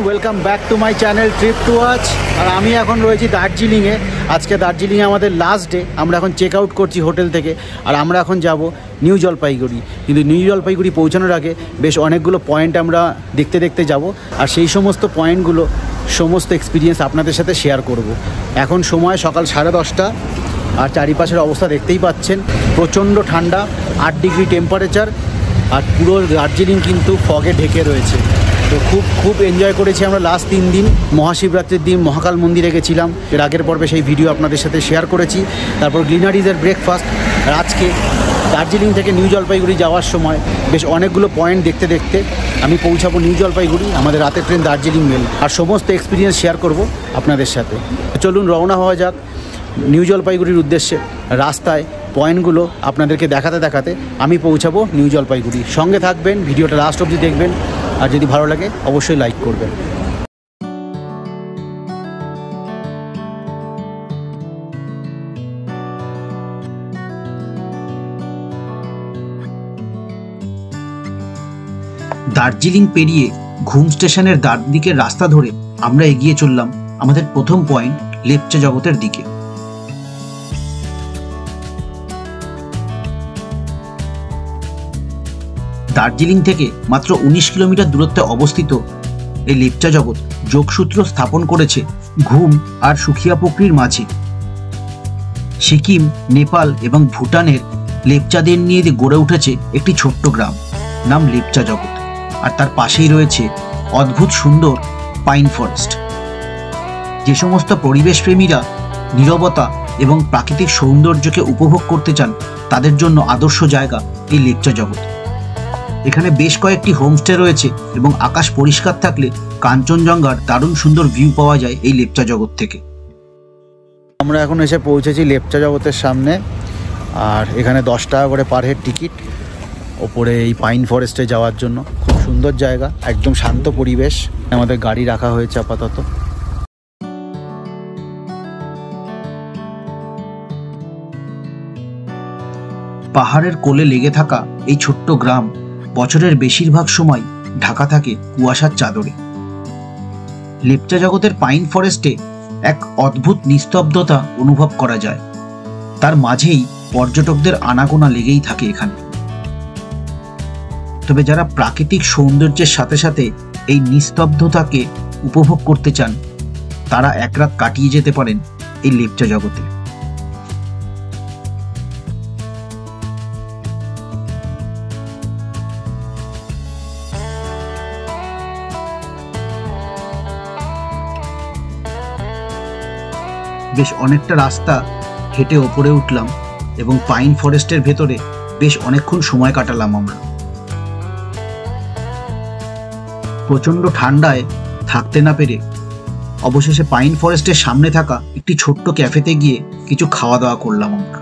Welcome back to my channel trip to watch. আর আমি এখন রয়েছি দার্জিলিংয়ে। আজকে দার্জিলিংয়ে আমাদের লাস্ট ডে। আমরা এখন চেক আউট করছি হোটেল থেকে, আর আমরা এখন যাব নিউ জলপাইগুড়ি। কিন্তু নিউ জলপাইগুড়ি পৌঁছানোর আগে বেশ অনেকগুলো পয়েন্ট আমরা দেখতে দেখতে যাব, আর সেই সমস্ত পয়েন্টগুলো সমস্ত এক্সপিরিয়েন্স আপনাদের সাথে শেয়ার করব। এখন সময় সকাল 10:30, আর চারিপাশের অবস্থা দেখতেই পাচ্ছেন, প্রচণ্ড ঠান্ডা, 8 ডিগ্রি টেম্পারেচার, আর পুরো দার্জিলিং কিন্তু ফগে ঢেকে রয়েছে। তো খুব এনজয় করেছি আমরা লাস্ট 3 দিন। মহাশিবরাত্রির দিন মহাকাল মন্দিরে গেছিলাম, এর আগের পর্বে সেই ভিডিও আপনাদের সাথে শেয়ার করেছি। তারপর গ্লিনারিজের ব্রেকফাস্ট। আর আজকে দার্জিলিং থেকে নিউ জলপাইগুড়ি যাওয়ার সময় বেশ অনেকগুলো পয়েন্ট দেখতে দেখতে আমি পৌঁছাবো নিউ জলপাইগুড়ি। আমাদের রাতের ট্রেন দার্জিলিং মেল, আর সমস্ত এক্সপিরিয়েন্স শেয়ার করব আপনাদের সাথে। চলুন রওনা হওয়া যাক নিউ জলপাইগুড়ির উদ্দেশ্যে। রাস্তায় পয়েন্টগুলো আপনাদেরকে দেখাতে দেখাতে আমি পৌঁছাবো নিউ জলপাইগুড়ি। সঙ্গে থাকবেন, ভিডিওটা লাস্ট অবধি দেখবেন, আর যদি ভালো লাগে অবশ্যই লাইক করবেন। দার্জিলিং পেরিয়ে ঘুম স্টেশনের ডান দিকের রাস্তা ধরে আমরা এগিয়ে চললাম আমাদের প্রথম পয়েন্ট লেপচা জগতের দিকে। দার্জিলিং থেকে মাত্র 19 কিলোমিটার দূরত্বে অবস্থিত এই লেপচা জগৎ যোগসূত্র স্থাপন করেছে ঘুম আর সুখিয়াপোখরির মাঝে। সিকিম, নেপাল এবং ভুটানের লেপচাদের নিয়ে গড়ে উঠেছে একটি ছোট্ট গ্রাম, নাম লেপচা জগৎ। আর তার পাশেই রয়েছে অদ্ভুত সুন্দর পাইন ফরেস্ট। যে সমস্ত পরিবেশ প্রেমীরা নীরবতা এবং প্রাকৃতিক সৌন্দর্যকে উপভোগ করতে চান, তাদের জন্য আদর্শ জায়গা এই লেপচা জগৎ। এখানে বেশ কয়েকটি হোমস্টে রয়েছে এবং আকাশ পরিষ্কার থাকলে কাঞ্চনজঙ্ঘার দারুণ সুন্দর ভিউ পাওয়া যায় এই লেপচা জগৎ থেকে। আমরা এখন এসে পৌঁছেছি লেপচা জগতের সামনে, আর এখানে 10 টাকা করে পার হেড টিকিট ওপরে এই পাইন ফরেস্টে যাওয়ার জন্য। খুব সুন্দর জায়গা, একদম শান্ত পরিবেশ। আমাদের গাড়ি রাখা হয়েছে আপাতত। পাহাড়ের কোলে লেগে থাকা এই ছোট্ট গ্রাম বছরের বেশিরভাগ সময় ঢাকা থাকে কুয়াশার চাদরে। লেপচা জগতের পাইন ফরেস্টে এক অদ্ভুত নিস্তব্ধতা অনুভব করা যায়। তার মাঝেই পর্যটকদের আনাগোনা লেগেই থাকে এখানে। তবে যারা প্রাকৃতিক সৌন্দর্যের সাথে সাথে এই নিস্তব্ধতাকে উপভোগ করতে চান, তারা এক রাত কাটিয়ে যেতে পারেন এই লেপচা জগতে। বেশ অনেকটা রাস্তা হেঁটে ওপরে উঠলাম এবং পাইন ফরেস্টের ভেতরে বেশ অনেকক্ষণ সময় কাটালাম আমরা। প্রচণ্ড ঠান্ডায় থাকতে না পেরে অবশেষে পাইন ফরেস্টের সামনে থাকা একটি ছোট্ট ক্যাফেতে গিয়ে কিছু খাওয়া দাওয়া করলাম আমরা।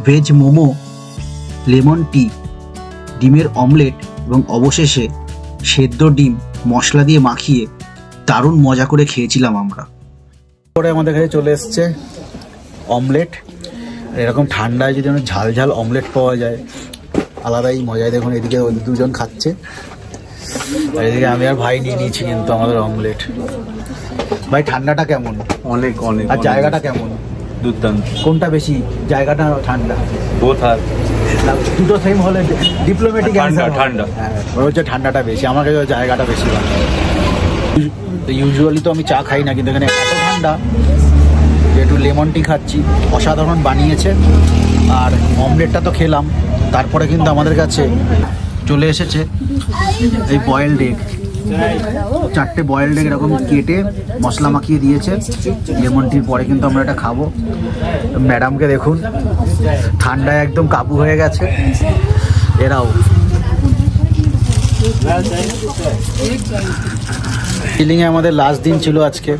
ভেজ মোমো, লেমন টি, ডিমের অমলেট এবং অবশেষে সেদ্ধ ডিম মশলা দিয়ে মাখিয়ে দারুণ মজা করে খেয়েছিলাম আমরা। পরে আমাদের কাছে চলে এসছে অমলেট। এরকম ঠান্ডায় যদি ঝাল ঝাল অমলেট পাওয়া যায়, আলাদাই মজায়। দেখুন এদিকে দুজন খাচ্ছে, আর এদিকে আমি আর ভাই নিয়ে নিয়েছি কিন্তু আমাদের অমলেট। ভাই ঠান্ডাটা কেমন? অনেক অনেক। আর জায়গাটা কেমন? দুর্দান্ত। কোনটা বেশি, জায়গাটা ঠান্ডা? বোথ আর দুটো সেম হলে ডিপ্লোম্যাটিক অ্যান্সার। ঠান্ডা, হ্যাঁ, হচ্ছে ঠান্ডাটা বেশি। আমার কাছে জায়গাটা বেশি ভালো। ইউজুয়ালি তো আমি চা খাই না, কিন্তু এখানে এত ঠান্ডা যে একটু লেমন টি খাচ্ছি। অসাধারণ বানিয়েছে। আর অমলেটটা তো খেলাম, তারপরে কিন্তু আমাদের কাছে চলে এসেছে এই বয়েলড এগ। 4টে বয়েলড এগ এরকম কেটে মশলা মাখিয়ে দিয়েছে। লেমন টির পরে কিন্তু আমরা এটা খাবো। ম্যাডামকে দেখুন, ঠান্ডায় একদম কাবু হয়ে গেছে এরাও। দার্জিলিংয়ে আমাদের লাস্ট দিন ছিল আজকে,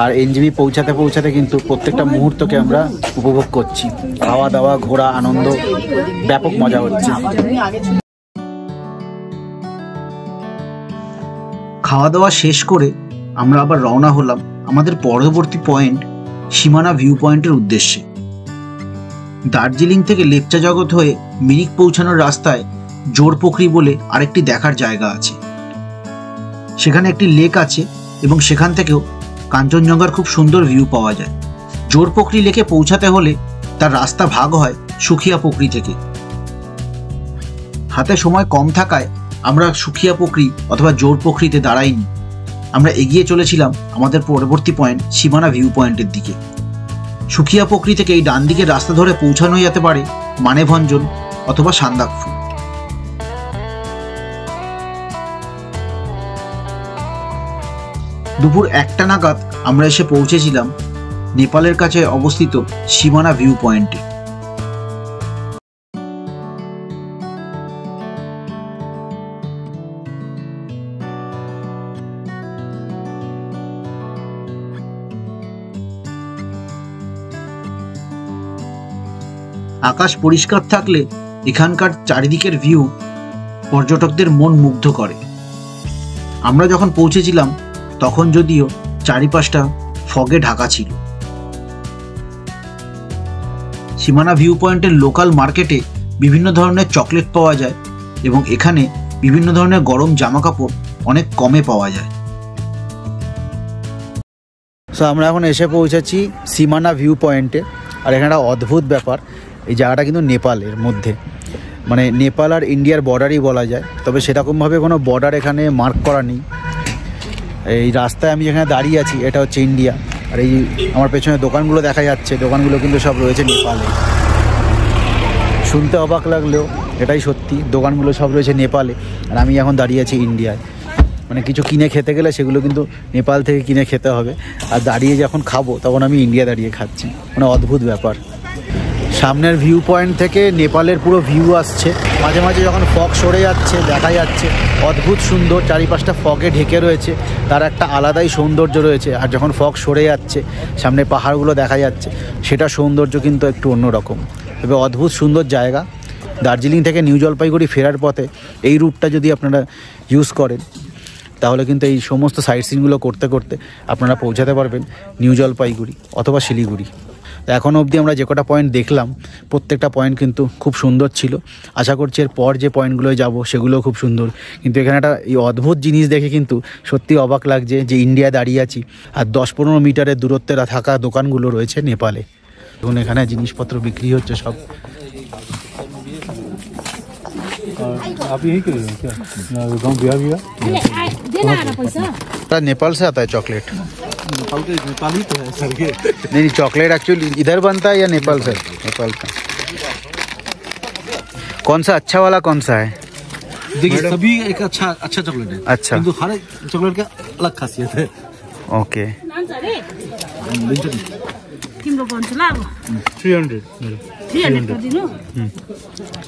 আর এনজেপি পৌঁছাতে পৌঁছাতে কিন্তু প্রত্যেকটা মুহূর্তকে আমরা উপভোগ করছি। খাওয়া দাওয়া, ঘোরা, আনন্দ, ব্যাপক মজা হচ্ছে। খাওয়া দাওয়া শেষ করে আমরা আবার রওনা হলাম আমাদের পরবর্তী পয়েন্ট সীমানা ভিউ পয়েন্টের উদ্দেশ্যে। দার্জিলিং থেকে লেপচা জগৎ হয়ে মিরিক পৌঁছানোর রাস্তায় জোরপোখরি বলে আরেকটি দেখার জায়গা আছে। সেখানে একটি লেক আছে এবং সেখান থেকেও কাঞ্চনজঙ্ঘার খুব সুন্দর ভিউ পাওয়া যায়। জোরপোখরি লেকে পৌঁছাতে হলে তার রাস্তা ভাগ হয় সুখিয়া পোখরি থেকে। হাতে সময় কম থাকায় আমরা সুখিয়া পোখরি অথবা জোরপোখরিতে দাঁড়াইনি, আমরা এগিয়ে চলেছিলাম আমাদের পরবর্তী পয়েন্ট সীমানা ভিউ পয়েন্টের দিকে। সুখিয়া পোখরি থেকে এই ডান দিকের রাস্তা ধরে পৌঁছানো যেতে পারে মানেভঞ্জন অথবা সান্দাকফু। দুপুর 1টা নাগাদ আমরা এসে পৌঁছেছিলাম নেপালের কাছে অবস্থিত সীমানা ভিউ পয়েন্টে। আকাশ পরিষ্কার থাকলে এখানকার চারিদিকের ভিউ পর্যটকদের মন মুগ্ধ করে। আমরা যখন পৌঁছেছিলাম তখন যদিও চারিপাশটা ফগে ঢাকা ছিল। সীমানা ভিউ পয়েন্টের লোকাল মার্কেটে বিভিন্ন ধরনের চকলেট পাওয়া যায় এবং এখানে বিভিন্ন ধরনের গরম জামা কাপড় অনেক কমে পাওয়া যায়। সো আমরা এখন এসে পৌঁছেছি সীমানা ভিউ পয়েন্টে। আর এখানে একটা অদ্ভুত ব্যাপার, এই জায়গাটা কিন্তু নেপালের মধ্যে, মানে নেপাল আর ইন্ডিয়ার বর্ডারই বলা যায়, তবে সেরকমভাবে কোনো বর্ডার এখানে মার্ক করা নেই। এই রাস্তায় আমি যেখানে দাঁড়িয়ে আছি এটা হচ্ছে ইন্ডিয়া, আর এই আমার পেছনে দোকানগুলো দেখা যাচ্ছে, দোকানগুলো কিন্তু সব রয়েছে নেপালে। শুনতে অবাক লাগলেও এটাই সত্যি, দোকানগুলো সব রয়েছে নেপালে আর আমি এখন দাঁড়িয়ে আছি ইন্ডিয়ায়। মানে কিছু কিনে খেতে গেলে সেগুলো কিন্তু নেপাল থেকে কিনে খেতে হবে, আর দাঁড়িয়ে যখন খাবো তখন আমি ইন্ডিয়া দাঁড়িয়ে খাচ্ছি, মানে অদ্ভুত ব্যাপার। সামনের ভিউ পয়েন্ট থেকে নেপালের পুরো ভিউ আসছে, মাঝে মাঝে যখন ফগ সরে যাচ্ছে দেখা যাচ্ছে অদ্ভুত সুন্দর, চারিপাশটা ফগে ঢেকে রয়েছে, তার একটা আলাদাই সৌন্দর্য রয়েছে। আর যখন ফগ সরে যাচ্ছে সামনে পাহাড়গুলো দেখা যাচ্ছে, সেটা সৌন্দর্য কিন্তু একটু অন্যরকম। তবে অদ্ভুত সুন্দর জায়গা। দার্জিলিং থেকে নিউ জলপাইগুড়ি ফেরার পথে এই রুটটা যদি আপনারা ইউজ করেন তাহলে কিন্তু এই সমস্ত সাইট সিনগুলো করতে করতে আপনারা পৌঁছাতে পারবেন নিউ জলপাইগুড়ি অথবা শিলিগুড়ি। তো এখনও অবধি আমরা যে কটা পয়েন্ট দেখলাম প্রত্যেকটা পয়েন্ট কিন্তু খুব সুন্দর ছিল। আশা করছি এরপর যে পয়েন্টগুলোয় যাব সেগুলোও খুব সুন্দর। কিন্তু এখানে একটা এই অদ্ভুত জিনিস দেখে কিন্তু সত্যি অবাক লাগছে যে ইন্ডিয়া দাঁড়িয়ে আছি আর 10-15 মিটারের দূরত্বে থাকা দোকানগুলো রয়েছে নেপালে। এখন এখানে জিনিসপত্র বিক্রি হচ্ছে সব। आप यही करेंगे क्या? गाँव बिहार नेपाल से आता है चॉकलेट? नेपाल के नेपाली तो है सर ये। नहीं, चॉकलेट एक्चुअली इधर बनता है या नेपाल से? नेपाल का। कौन सा अच्छा वाला कौन सा है? देखिए सभी एक अच्छा चॉकलेट है। अच्छा, किंतु हर एक चॉकलेट का अलग खासियत है। ओके। 300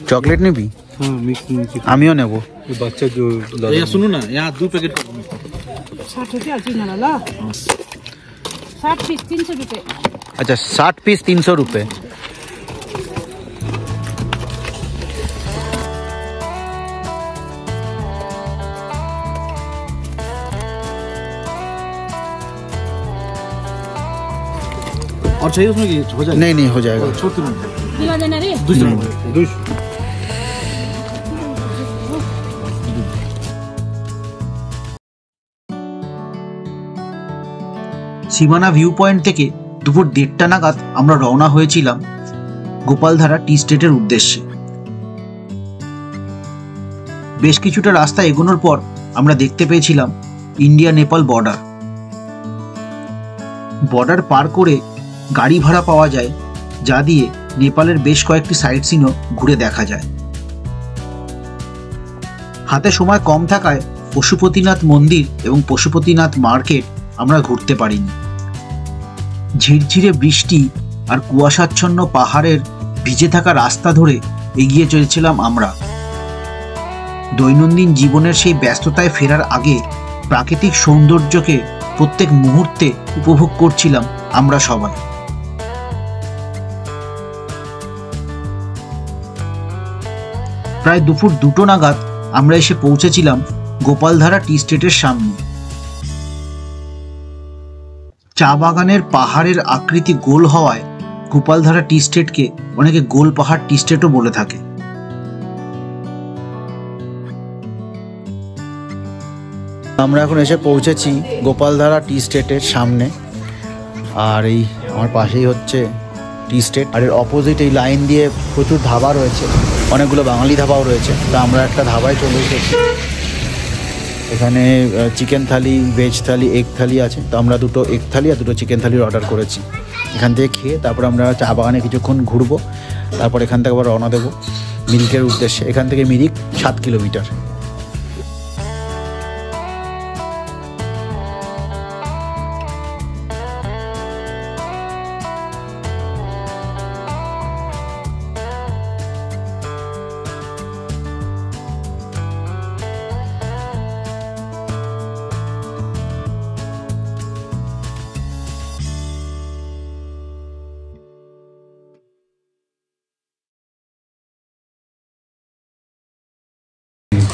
चॉकलेट नहीं भी? हाँ मिक्स आमियो नेबो बच्चा जो सुनो ना, यहाँ 2 पैकेट 60 रुपये 60 पीस 300 रुपये। अच्छा, 60 पीस 300 रुपये। और चाहिए उसमें कि हो जाएगा? नहीं हो जाएगा। छोटे में दिला देना रे। दूसरा সীমানা ভিউ পয়েন্ট থেকে দুপুর 1:30 নাগাদ আমরা রওনা হয়েছিলাম গোপালধারা টি স্টেটের উদ্দেশ্যে। বেশ কিছুটা রাস্তা এগোনোর পর আমরা দেখতে পেয়েছিলাম ইন্ডিয়া নেপাল বর্ডার। বর্ডার পার করে গাড়ি ভাড়া পাওয়া যায়, যা দিয়ে নেপালের বেশ কয়েকটি সাইট সিনও ঘুরে দেখা যায়। হাতে সময় কম থাকায় পশুপতিনাথ মন্দির এবং পশুপতিনাথ মার্কেট আমরা ঘুরতে পারিনি। ঝিরঝিরে বৃষ্টি আর কুয়াশাচ্ছন্ন পাহাড়ের ভিজে থাকা রাস্তা ধরে এগিয়ে চলেছিলাম আমরা। দৈনন্দিন জীবনের সেই ব্যস্ততায় ফেরার আগে প্রাকৃতিক সৌন্দর্যকে প্রত্যেক মুহূর্তে উপভোগ করছিলাম আমরা সবাই। প্রায় দুপুর 2টো নাগাদ আমরা এসে পৌঁছেছিলাম গোপালধারা টি স্টেটের সামনে। চা বাগানের পাহাড়ের আকৃতি গোল হওয়ায় গোপালধারা টি স্টেটকে অনেকে গোল পাহাড় টি স্টেটও বলে থাকে। আমরা এখন এসে পৌঁছেছি গোপালধারা টি স্টেটের সামনে। আর এই আমার পাশেই হচ্ছে টি স্টেট, আর এর অপোজিট এই লাইন দিয়ে প্রচুর ধাবা রয়েছে, অনেকগুলো বাঙালি ধাবাও রয়েছে। তো আমরা একটা ধাবায় চলে এসেছি। এখানে চিকেন থালি, ভেজ থালি, এগ থালি আছে। তো আমরা দুটো এগ থালি আর দুটো চিকেন থালির অর্ডার করেছি। এখান থেকে খেয়ে তারপর আমরা চা বাগানে কিছুক্ষণ ঘুরবো, তারপর এখান থেকে আবার রওনা দেবো মিরিকের উদ্দেশ্যে। এখান থেকে মিরিক 7 কিলোমিটার।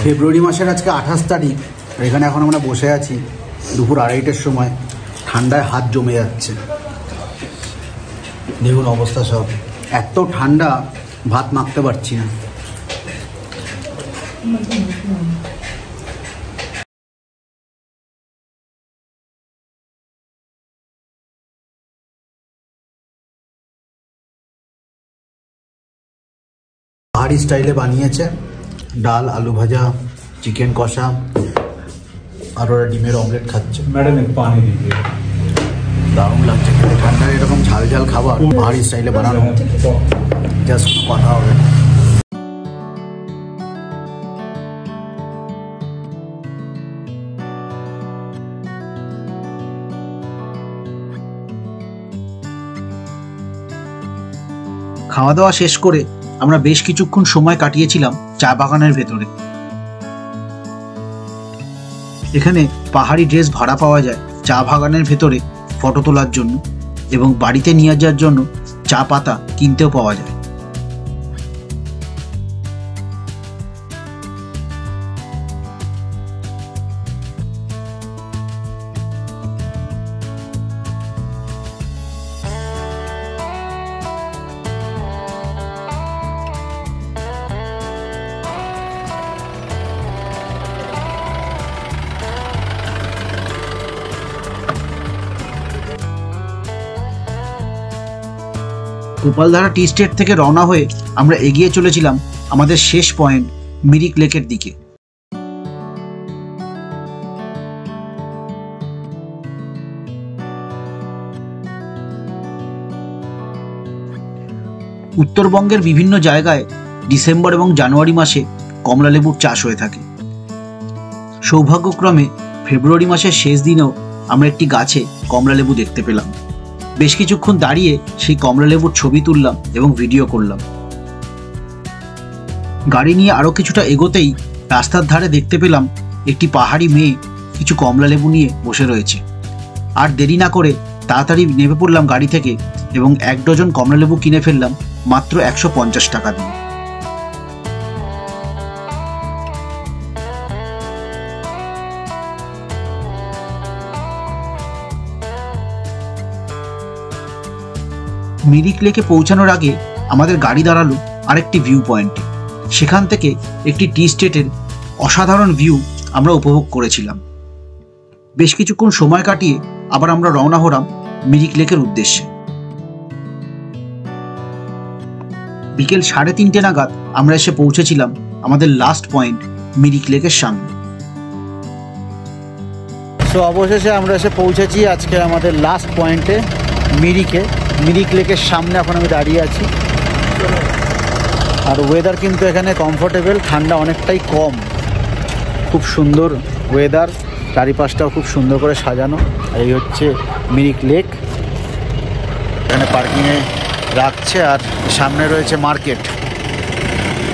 ফেব্রুয়ারি মাসের আজকে 28 তারিখ। এখানে এখন আমরা বসে আছি দুপুর 2:30টার সময়। ঠান্ডায় হাত জমে যাচ্ছে, দেখুন অবস্থা সব। এত ঠান্ডা ভাত মাখতে পারছি না। পাহাড়ি স্টাইলে বানিয়েছে, ডাল, আলু ভাজা, চিকেন কষা, আর ওরা ডিমের অমলেট খাচ্ছে। मैडम एक पानी दीजिए। দারুণ লাগছে খেতে। ঠান্ডায় এরকম ঝাল ঝাল খাবার পাহাড়ি স্টাইলে বানানো, জাস্ট কথা হবে। খাওয়া দাওয়া শেষ করে আমরা বেশ কিছুক্ষণ সময় কাটিয়েছিলাম চা বাগানের ভেতরে। এখানে পাহাড়ি ড্রেস ভাড়া পাওয়া যায় চা বাগানের ভেতরে ফটো তোলার জন্য, এবং বাড়িতে নিয়ে যাওয়ার জন্য চা পাতা কিনতেও পাওয়া যায়। গোপালধারা টি স্টেট থেকে রওনা হয়ে আমরা এগিয়ে চলেছিলাম আমাদের শেষ পয়েন্ট মিরিক লেকের দিকে। উত্তরবঙ্গের বিভিন্ন জায়গায় ডিসেম্বর এবং জানুয়ারি মাসে কমলালেবুর চাষ হয়ে থাকে। সৌভাগ্যক্রমে ফেব্রুয়ারি মাসের শেষ দিনেও আমরা একটি গাছে কমলালেবু দেখতে পেলাম। বেশ কিছুক্ষণ দাঁড়িয়ে সেই কমলালেবুর ছবি তুললাম এবং ভিডিও করলাম। গাড়ি নিয়ে আরো কিছুটা এগোতেই রাস্তার ধারে দেখতে পেলাম একটি পাহাড়ি মেয়ে কিছু কমলালেবু নিয়ে বসে রয়েছে। আর দেরি না করে তাড়াতাড়ি নেমে পড়লাম গাড়ি থেকে এবং 1 ডজন কমলালেবু কিনে ফেললাম মাত্র 150 টাকা দিয়ে। মিরিক লেকে পৌঁছানোর আগে আমাদের গাড়ি দাঁড়ালো আরেকটি ভিউ পয়েন্টে। সেখান থেকে একটি টি স্টেটের অসাধারণ ভিউ আমরা উপভোগ করেছিলাম। বেশ কিছুক্ষণ সময় কাটিয়ে আবার আমরা রওনা হলাম মিরিক লেকের উদ্দেশ্যে। বিকেল 3:30 নাগাদ আমরা এসে পৌঁছেছিলাম আমাদের লাস্ট পয়েন্ট মিরিক লেকের সামনে। তো অবশেষে আমরা এসে পৌঁছেছি আজকে আমাদের লাস্ট পয়েন্টে মিরিকে। মিরিক লেকের সামনে এখন আমি দাঁড়িয়ে আছি। আর ওয়েদার কিন্তু এখানে কমফোর্টেবল, ঠান্ডা অনেকটাই কম। খুব সুন্দর ওয়েদার, চারিপাশটাও খুব সুন্দর করে সাজানো। আর এই হচ্ছে মিরিক লেক। এখানে পার্কিংয়ে রাখছে, আর সামনে রয়েছে মার্কেট।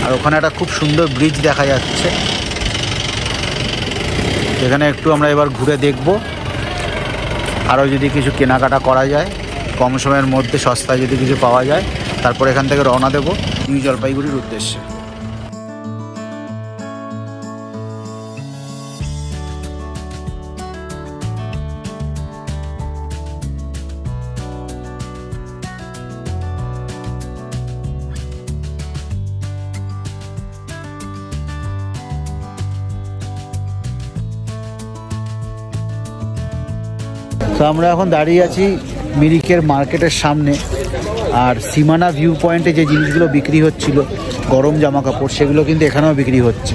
আর ওখানে একটা খুব সুন্দর ব্রিজ দেখা যাচ্ছে। এখানে একটু আমরা এবার ঘুরে দেখব, আরও যদি কিছু কেনাকাটা করা যায় কম সময়ের মধ্যে, সস্তায় যদি কিছু পাওয়া যায়। তারপর এখান থেকে রওনা দেব নিউ জলপাইগুড়ির উদ্দেশ্যে। আমরা এখন দাঁড়িয়ে আছি মিরিকের মার্কেটের সামনে। আর সীমানা ভিউ পয়েন্টে যে জিনিসগুলো বিক্রি হচ্ছিল গরম জামা কাপড়, সেগুলো কিন্তু এখানেও বিক্রি হচ্ছে।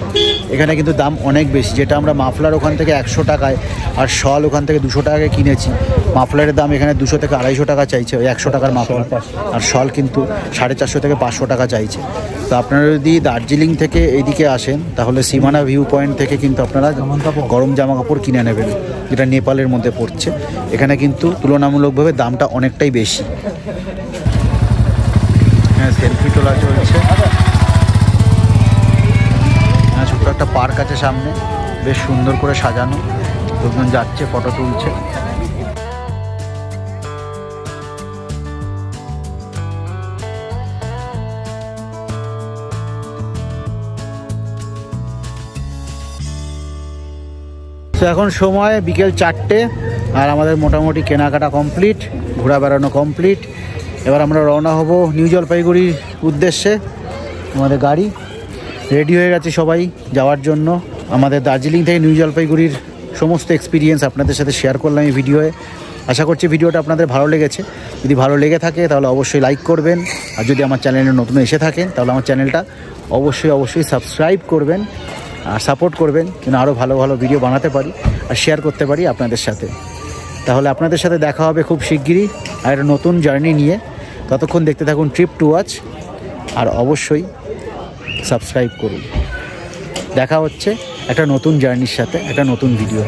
এখানে কিন্তু দাম অনেক বেশি। যেটা আমরা মাফলার ওখান থেকে 100 টাকায় আর শল ওখান থেকে 200 টাকায় কিনেছি, মাফলারের দাম এখানে 200 থেকে 250 টাকা চাইছে, ওই 100 টাকার মাফলার। আর শল কিন্তু 450 থেকে 500 টাকা চাইছে। তো আপনারা যদি দার্জিলিং থেকে এইদিকে আসেন তাহলে সীমানা ভিউ পয়েন্ট থেকে কিন্তু আপনারা গরম জামা কাপড় কিনে নেবেন, যেটা নেপালের মধ্যে পড়ছে। এখানে কিন্তু তুলনামূলকভাবে দামটা অনেকটাই বেশি। হ্যাঁ, সেলফি তোলা চলছে। হ্যাঁ, ছোট্ট একটা পার্ক আছে সামনে, বেশ সুন্দর করে সাজানো, লোকজন যাচ্ছে, ফটো তুলছে। তো এখন সময় বিকেল 4টে, আর আমাদের মোটামুটি কেনাকাটা কমপ্লিট, ঘোরা বেড়ানো কমপ্লিট। এবার আমরা রওনা হব নিউ জলপাইগুড়ির উদ্দেশ্যে। আমাদের গাড়ি রেডি হয়ে গেছে সবাই যাওয়ার জন্য। আমাদের দার্জিলিং থেকে নিউ জলপাইগুড়ির সমস্ত এক্সপিরিয়েন্স আপনাদের সাথে শেয়ার করলাম এই ভিডিওয়ে। আশা করছি ভিডিওটা আপনাদের ভালো লেগেছে। যদি ভালো লেগে থাকে তাহলে অবশ্যই লাইক করবেন, আর যদি আমার চ্যানেলে নতুন এসে থাকেন তাহলে আমার চ্যানেলটা অবশ্যই সাবস্ক্রাইব করবেন আর সাপোর্ট করবেন, যেন আরও ভালো ভালো ভিডিও বানাতে পারি আর শেয়ার করতে পারি আপনাদের সাথে। তাহলে আপনাদের সাথে দেখা হবে খুব শিগগিরই আর একটা নতুন জার্নি নিয়ে। ততক্ষণ দেখতে থাকুন ট্রিপ টু ওয়াচ, আর অবশ্যই সাবস্ক্রাইব করুন। দেখা হচ্ছে একটা নতুন জার্নির সাথে, একটা নতুন ভিডিও।